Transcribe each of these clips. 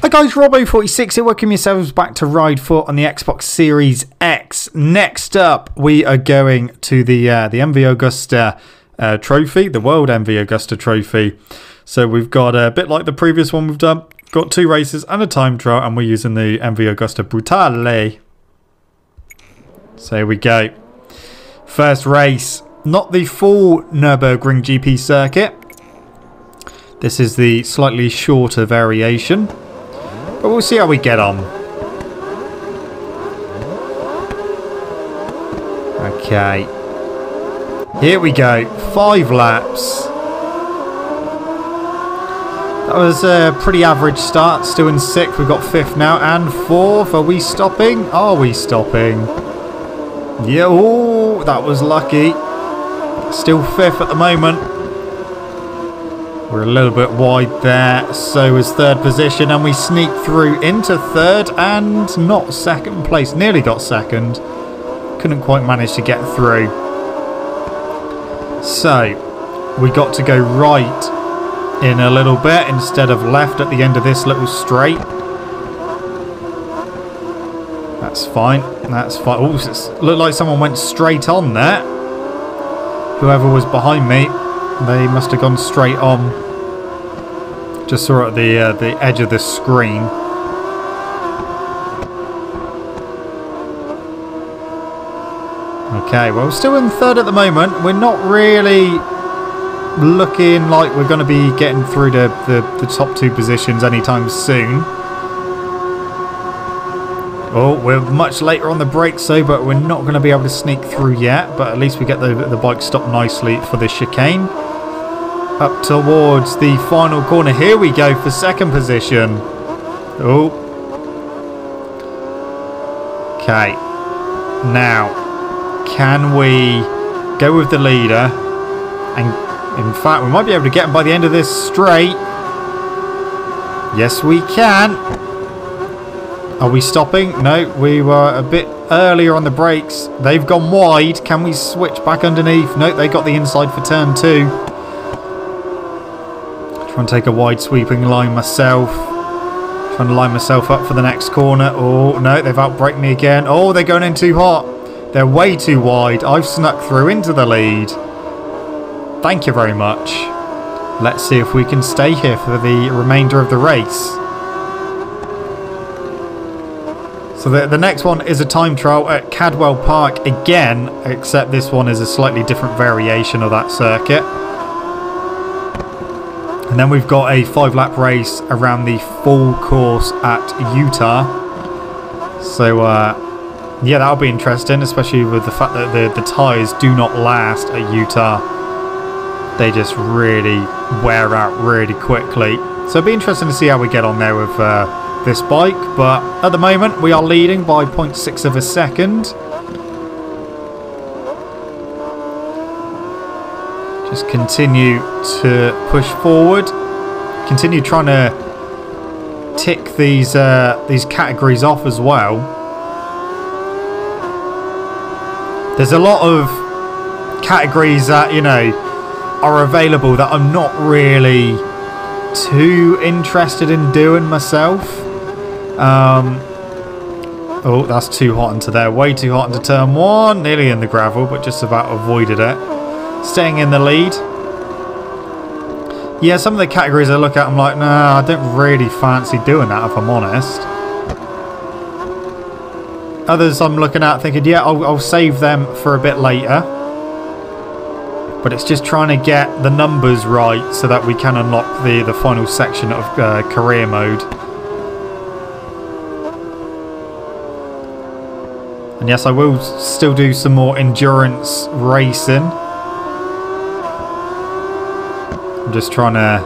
Hi guys, Robbo46 here, welcome yourselves back to Ride 4 on the Xbox Series X. Next up, we are going to the MV Agusta trophy, the World MV Agusta trophy. So we've got a bit like the previous one we've done, got 2 races and a time trial, and we're using the MV Agusta Brutale. So here we go. First race, not the full Nurburgring Gp circuit. This is the slightly shorter variation, but we'll see how we get on. Okay, here we go, 5 laps. That was a pretty average start, still in 6th, we've got 5th now, and 4th, are we stopping? Are we stopping? Yeah, oh, that was lucky. Still 5th at the moment. We're a little bit wide there, so is 3rd position, and we sneak through into 3rd and not 2nd place. Nearly got 2nd. Couldn't quite manage to get through. So, we got to go right in a little bit instead of left at the end of this little straight. That's fine. That's fine. Oh, it looked like someone went straight on there. Whoever was behind me, they must have gone straight on. Just saw it at the edge of the screen. Okay, well, we're still in 3rd at the moment. We're not really looking like we're going to be getting through the top 2 positions anytime soon. Oh, we're much later on the brakes, so but we're not going to be able to sneak through yet. But at least we get the bike stopped nicely for the chicane. Up towards the final corner. Here we go for 2nd position. Oh. Okay. Now, can we go with the leader? And in fact, we might be able to get him by the end of this straight. Yes, we can. Are we stopping? No, we were a bit earlier on the brakes. They've gone wide. Can we switch back underneath? No, they got the inside for turn 2. Trying to take a wide sweeping line myself. Trying to line myself up for the next corner. Oh, no, they've outbraked me again. Oh, they're going in too hot. They're way too wide. I've snuck through into the lead. Thank you very much. Let's see if we can stay here for the remainder of the race. So the next one is a time trial at Cadwell Park again, except this one is a slightly different variation of that circuit. And then we've got a 5-lap race around the full course at Utah. So, yeah, that'll be interesting, especially with the fact that the tyres do not last at Utah. They just really wear out really quickly. So it'll be interesting to see how we get on there with this bike. But at the moment, we are leading by 0.6 of a second. Just continue to push forward. Continue trying to tick these categories off as well. There's a lot of categories that, you know, are available that I'm not really too interested in doing myself. Oh, that's too hot into there. Way too hot into turn 1. Nearly in the gravel, but just about avoided it. Staying in the lead. Yeah, some of the categories I look at, I'm like, nah, I don't really fancy doing that, if I'm honest. Others I'm looking at thinking, yeah, I'll save them for a bit later. But it's just trying to get the numbers right so that we can unlock the final section of career mode. And yes, I will still do some more endurance racing. I'm just trying to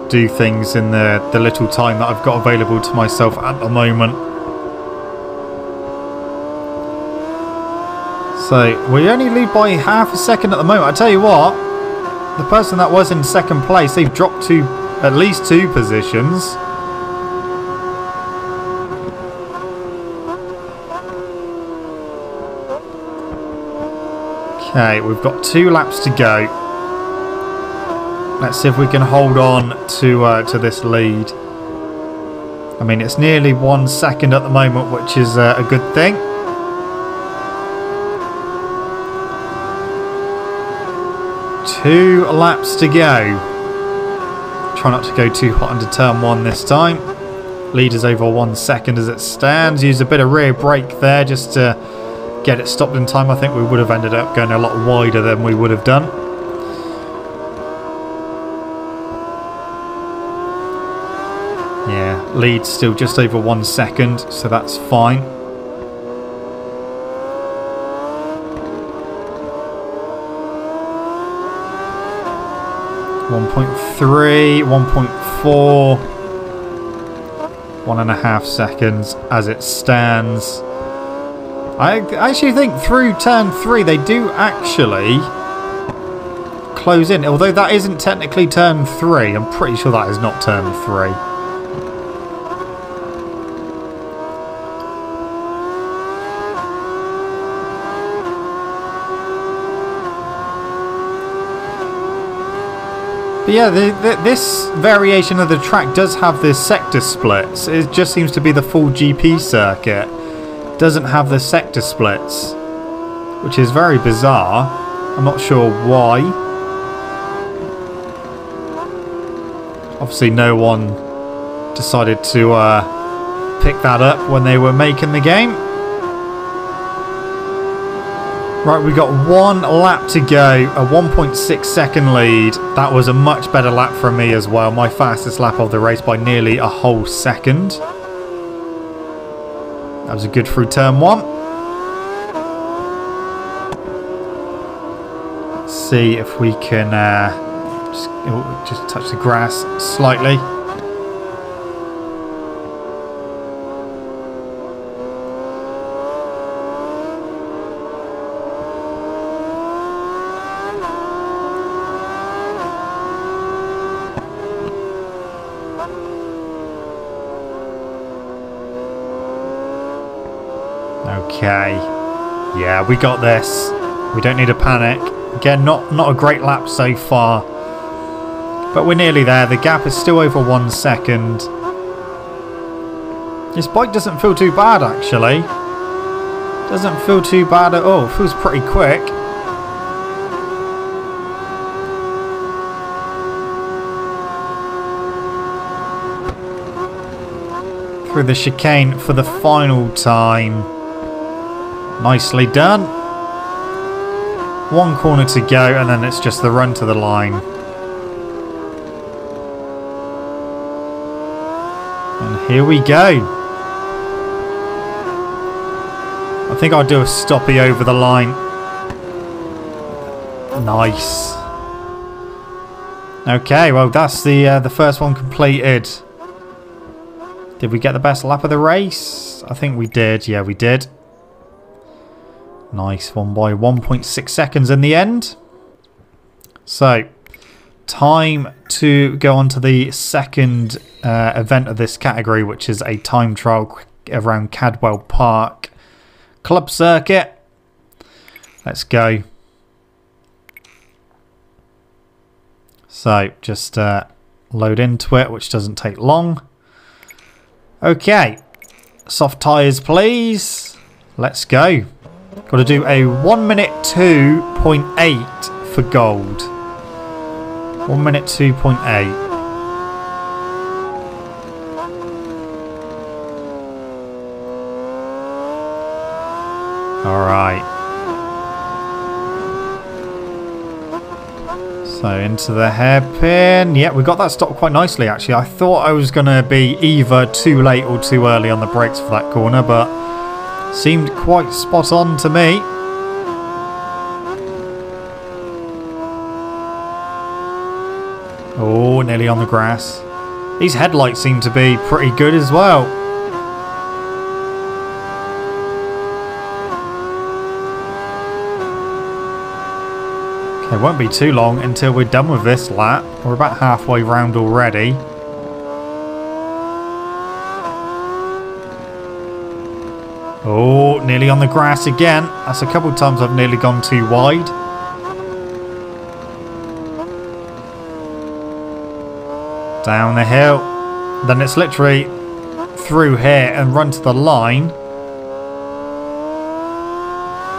do things in the little time that I've got available to myself at the moment. So we only lead by half a second at the moment. I tell you what, the person that was in 2nd place, they've dropped to at least 2 positions. Okay, we've got 2 laps to go. Let's see if we can hold on to this lead. I mean, it's nearly 1 second at the moment, which is a good thing. Two laps to go. Try not to go too hot into turn 1 this time. Leader's over 1 second as it stands. Use a bit of rear brake there just to get it stopped in time. I think we would have ended up going a lot wider than we would have done. Yeah, lead still just over 1 second, so that's fine. .3, 1.4, 1.5 seconds as it stands. I actually think through turn 3 they do actually close in, although that isn't technically turn 3. I'm pretty sure that is not turn 3. But yeah, this variation of the track does have the sector splits. It just seems to be the full GP circuit. Doesn't have the sector splits, which is very bizarre. I'm not sure why. Obviously no one decided to pick that up when they were making the game. Right, we got 1 lap to go, a 1.6 second lead. That was a much better lap from me as well. My fastest lap of the race by nearly a whole second. That was a good through turn 1. Let's see if we can just touch the grass slightly. Okay, yeah, we got this. We don't need to panic. Again, not a great lap so far, but we're nearly there. The gap is still over 1 second. This bike doesn't feel too bad, actually. Doesn't feel too bad at all. Feels pretty quick. Through the chicane for the final time. Nicely done. 1 corner to go, and then it's just the run to the line. And here we go. I think I'll do a stoppie over the line. Nice. Okay, well that's the first one completed. Did we get the best lap of the race? I think we did. Yeah, we did. Nice one by 1.6 seconds in the end. So, time to go on to the second event of this category, which is a time trial around Cadwell Park Club Circuit. Let's go. So, just load into it, which doesn't take long. Okay, soft tyres please. Let's go. Got to do a 1 minute 2.8 for gold. 1 minute 2.8. Alright. So into the hairpin. Yeah, we got that stopped quite nicely actually. I thought I was going to be either too late or too early on the brakes for that corner, but seemed quite spot on to me. Oh, nearly on the grass. These headlights seem to be pretty good as well. Okay, it won't be too long until we're done with this lap. We're about halfway round already. Oh, nearly on the grass again. That's a couple of times I've nearly gone too wide. Down the hill. Then it's literally through here and run to the line.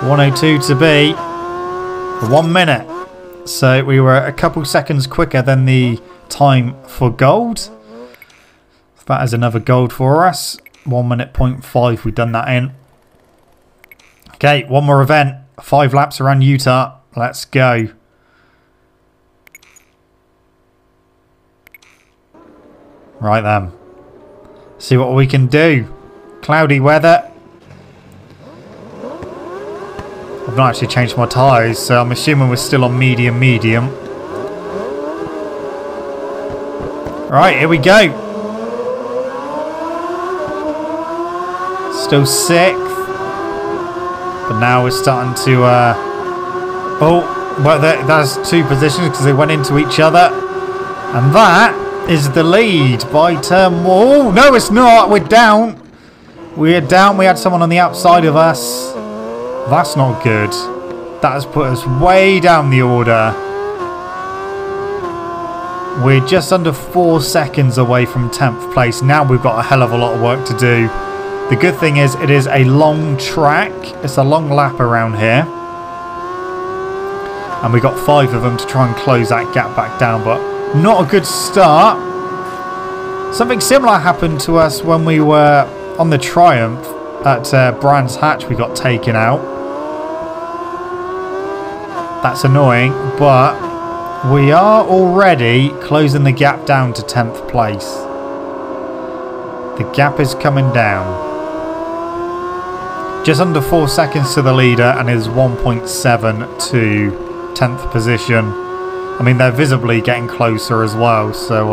1:02 to be. 1 minute. So we were a couple seconds quicker than the time for gold. That is another gold for us. 1 minute 0.5 we've done that in. Okay, one more event. 5 laps around Utah. Let's go. Right then. See what we can do. Cloudy weather. I've not actually changed my tyres, so I'm assuming we're still on medium. Right, here we go. Still 6th. But now we're starting to... oh, well, that's 2 positions because they went into each other. And that is the lead by turn... Oh, no, it's not. We're down. We're down. We had someone on the outside of us. That's not good. That has put us way down the order. We're just under 4 seconds away from 10th place. Now we've got a hell of a lot of work to do. The good thing is it is a long track. It's a long lap around here. And we got 5 of them to try and close that gap back down. But not a good start. Something similar happened to us when we were on the Triumph at Brands Hatch. We got taken out. That's annoying, but we are already closing the gap down to 10th place. The gap is coming down. Just under 4 seconds to the leader and is 1.7 to 10th position. I mean, they're visibly getting closer as well, so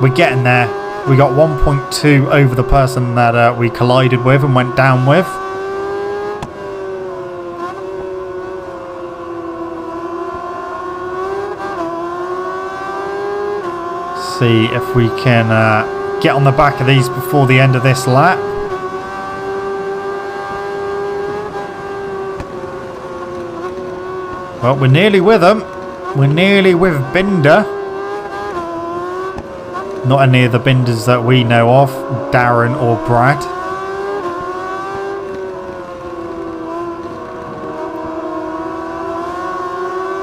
we're getting there. We got 1.2 over the person that we collided with and went down with. See if we can get on the back of these before the end of this lap. Well, we're nearly with them. We're nearly with Binder. Not any of the Binders that we know of, Darren or Brad.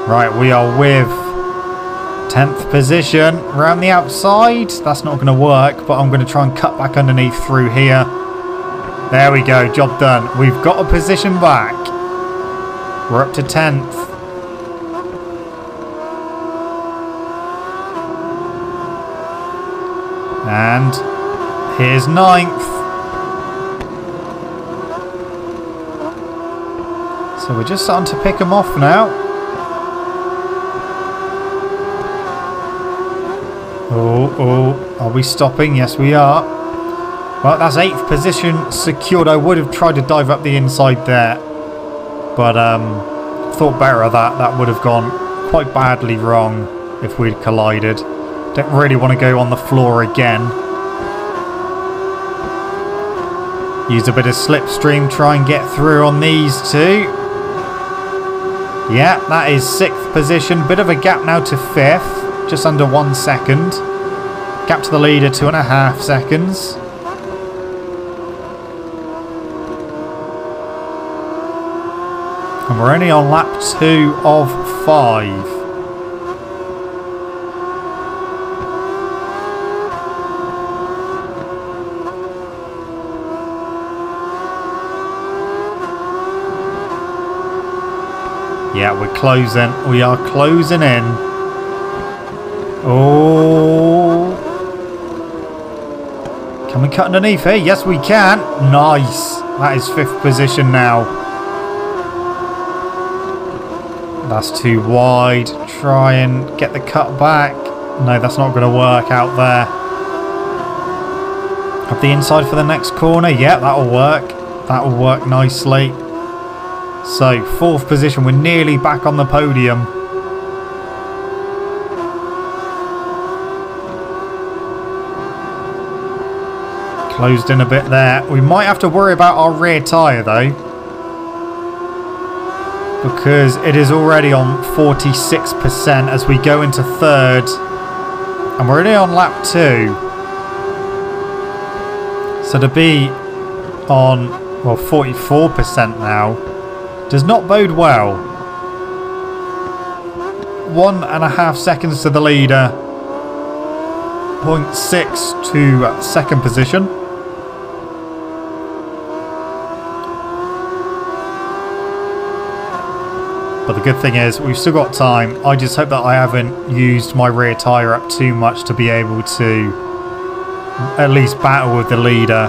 Right, we are with 10th position. Around the outside. That's not going to work, but I'm going to try and cut back underneath through here. There we go, job done. We've got a position back. We're up to 10th. And here's 9th. So we're just starting to pick them off now. Oh, are we stopping? Yes, we are. Well, that's 8th position secured. I would have tried to dive up the inside there, but thought better of that. That would have gone quite badly wrong if we'd collided. Don't really want to go on the floor again. Use a bit of slipstream, try and get through on these two. Yeah, that is 6th position. Bit of a gap now to 5th. Just under 1 second. Gap to the leader, 2.5 seconds. And we're only on lap 2 of 5. Yeah, we're closing. We are closing in. Oh. Can we cut underneath here? Yes, we can. Nice. That is 5th position now. That's too wide. Try and get the cut back. No, that's not going to work out there. Up the inside for the next corner. Yeah, that'll work. That'll work nicely. So, 4th position. We're nearly back on the podium. Closed in a bit there. We might have to worry about our rear tyre though, because it is already on 46% as we go into 3rd. And we're only on lap 2. So to be on, well, 44% now does not bode well. 1.5 seconds to the leader. 0.6 to second position. But the good thing is we've still got time. I just hope that I haven't used my rear tyre up too much to be able to at least battle with the leader.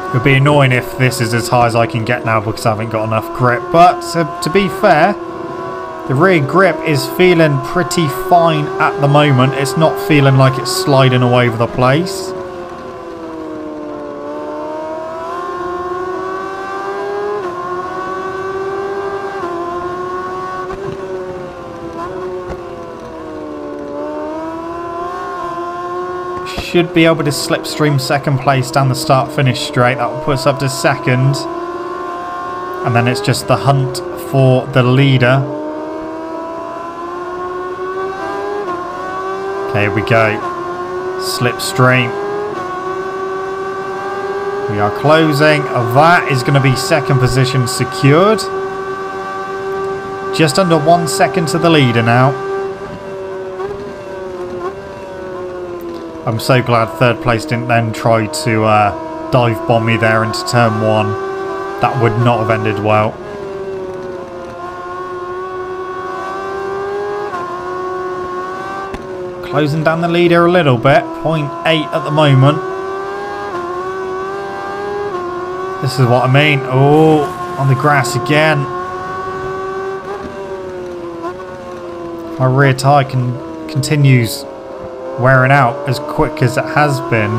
It would be annoying if this is as high as I can get now because I haven't got enough grip. But to be fair, the rear grip is feeling pretty fine at the moment. It's not feeling like it's sliding all over the place. Should be able to slipstream second place down the start-finish straight. That will put us up to second. And then it's just the hunt for the leader. Okay, here we go. Slipstream. We are closing. That is going to be second position secured. Just under 1 second to the leader now. I'm so glad third place didn't then try to dive bomb me there into turn 1. That would not have ended well. Closing down the leader a little bit. 0.8 at the moment. This is what I mean. Oh, on the grass again. My rear tyre continues wearing out as quick as it has been.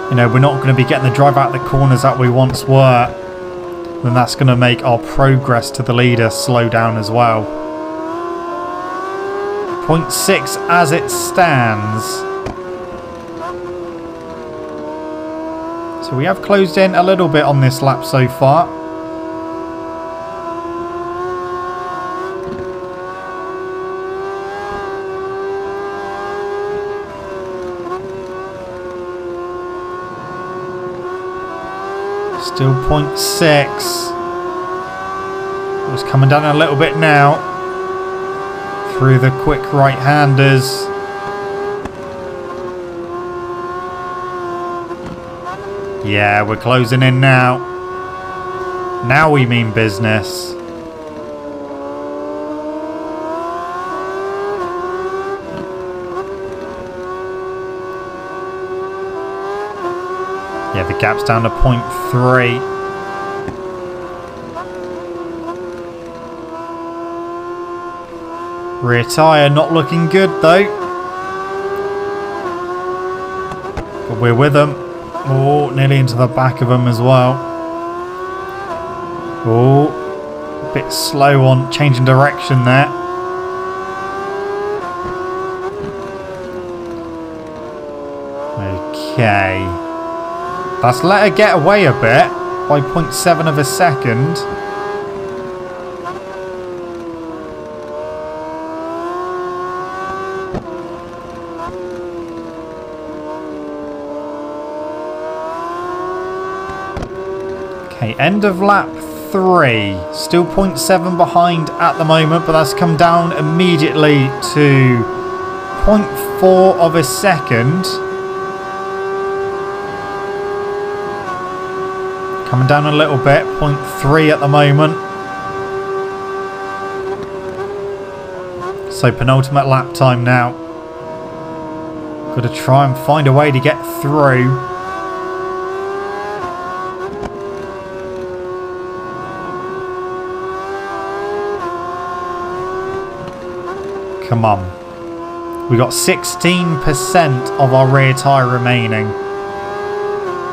You know, we're not going to be getting the drive out of the corners that we once were. Then that's going to make our progress to the leader slow down as well. 0.6 as it stands. So we have closed in a little bit on this lap so far. Still 0.6. It's coming down a little bit now. Through the quick right-handers. Yeah, we're closing in now. Now we mean business. Yeah, the gap's down to 0.3. Rear tyre not looking good though. But we're with them. Oh, nearly into the back of them as well. Oh, a bit slow on changing direction there. Okay. That's let her get away a bit by 0.7 of a second. Okay, end of lap 3. Still 0.7 behind at the moment, but that's come down immediately to 0.4 of a second. Coming down a little bit, 0.3 at the moment. So penultimate lap time now. Got to try and find a way to get through. Come on. We got 16% of our rear tyre remaining.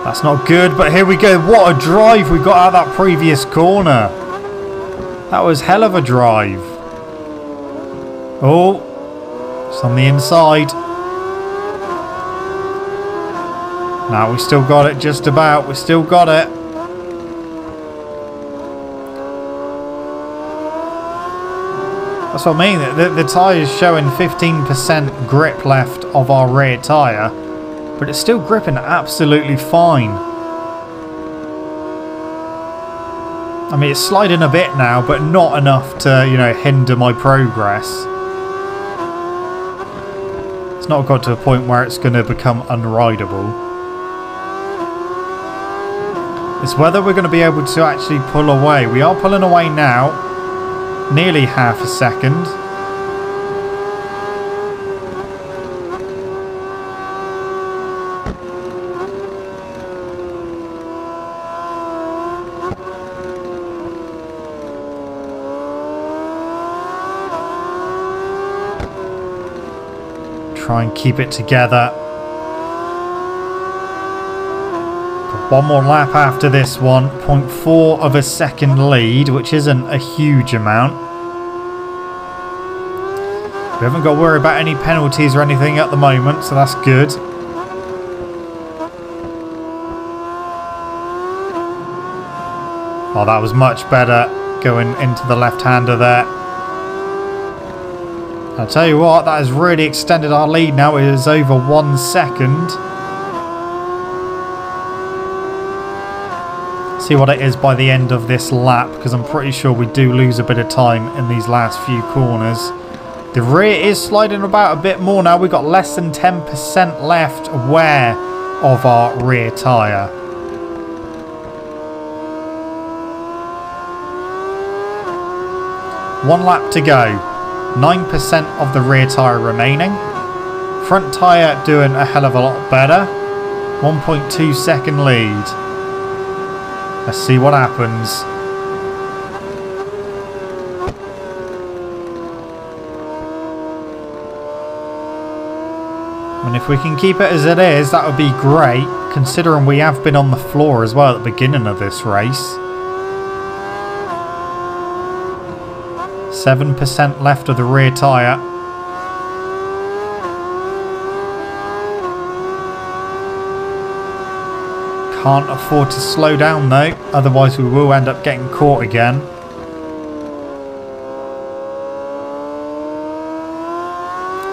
That's not good, but here we go. What a drive we got out of that previous corner. That was hell of a drive. Oh, it's on the inside. Now we still got it just about. We still got it. That's what I mean. The tyre is showing 15% grip left of our rear tyre. But it's still gripping absolutely fine. I mean, it's sliding a bit now, but not enough to, you know, hinder my progress. It's not got to a point where it's going to become unrideable. It's whether we're going to be able to actually pull away. We are pulling away now. Nearly half a second. Try and keep it together. Got one more lap after this one. 0.4 of a second lead, which isn't a huge amount. We haven't got to worry about any penalties or anything at the moment, so that's good. Oh, that was much better going into the left-hander there. I'll tell you what, that has really extended our lead now. It is over 1 second. See what it is by the end of this lap, because I'm pretty sure we do lose a bit of time in these last few corners. The rear is sliding about a bit more now. We've got less than 10% left wear of our rear tyre. One lap to go. 9% of the rear tyre remaining. Front tyre doing a hell of a lot better. 1.2 second lead. Let's see what happens. And if we can keep it as it is, that would be great, considering we have been on the floor as well at the beginning of this race. 7% left of the rear tyre. Can't afford to slow down though, otherwise we will end up getting caught again.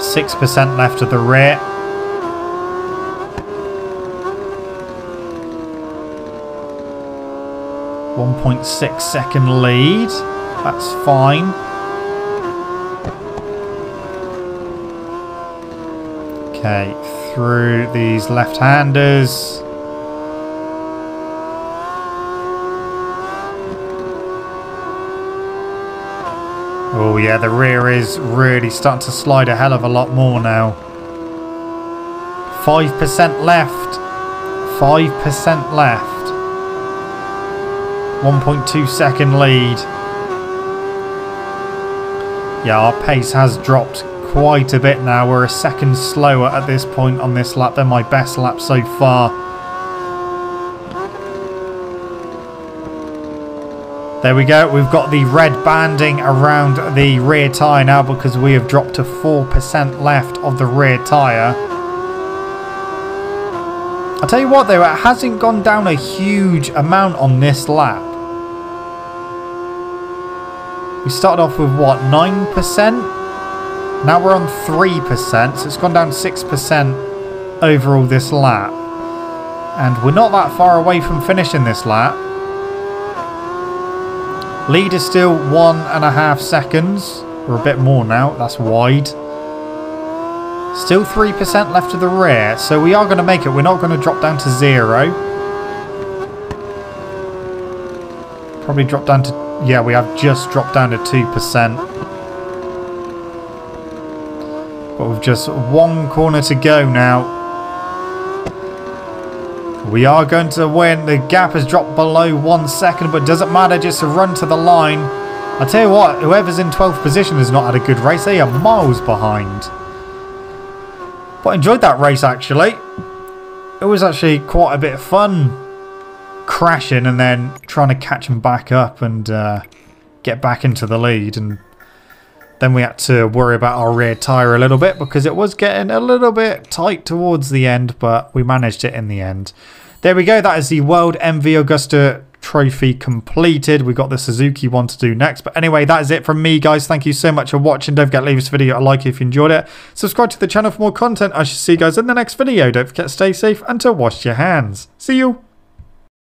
.6% left of the rear. .6 second lead. That's fine. Okay, through these left-handers. Oh yeah, the rear is really starting to slide a hell of a lot more now. 5% left. 5% left. 1.2 second lead. Yeah, our pace has dropped quite a bit now. We're a second slower at this point on this lap than my best lap so far. There we go. We've got the red banding around the rear tyre now because we have dropped to 4% left of the rear tyre. I'll tell you what though, it hasn't gone down a huge amount on this lap. We started off with what, 9%? Now we're on 3%, so it's gone down 6% overall this lap. And we're not that far away from finishing this lap. Lead is still 1.5 seconds, or a bit more now, that's wide. Still 3% left of the rear, so we are going to make it. We're not going to drop down to 0. Probably drop down to... Yeah, we have just dropped down to 2%. But with just one corner to go now. We are going to win. The gap has dropped below 1 second, but doesn't matter, just to run to the line. I'll tell you what, whoever's in 12th position has not had a good race. They are miles behind. But I enjoyed that race, actually. It was actually quite a bit of fun crashing and then trying to catch them back up and get back into the lead. And then we had to worry about our rear tyre a little bit because it was getting a little bit tight towards the end, but we managed it in the end. There we go. That is the World MV Agusta trophy completed. We've got the Suzuki one to do next. But anyway, that is it from me, guys. Thank you so much for watching. Don't forget to leave this video a like if you enjoyed it. Subscribe to the channel for more content. I shall see you guys in the next video. Don't forget to stay safe and to wash your hands. See you.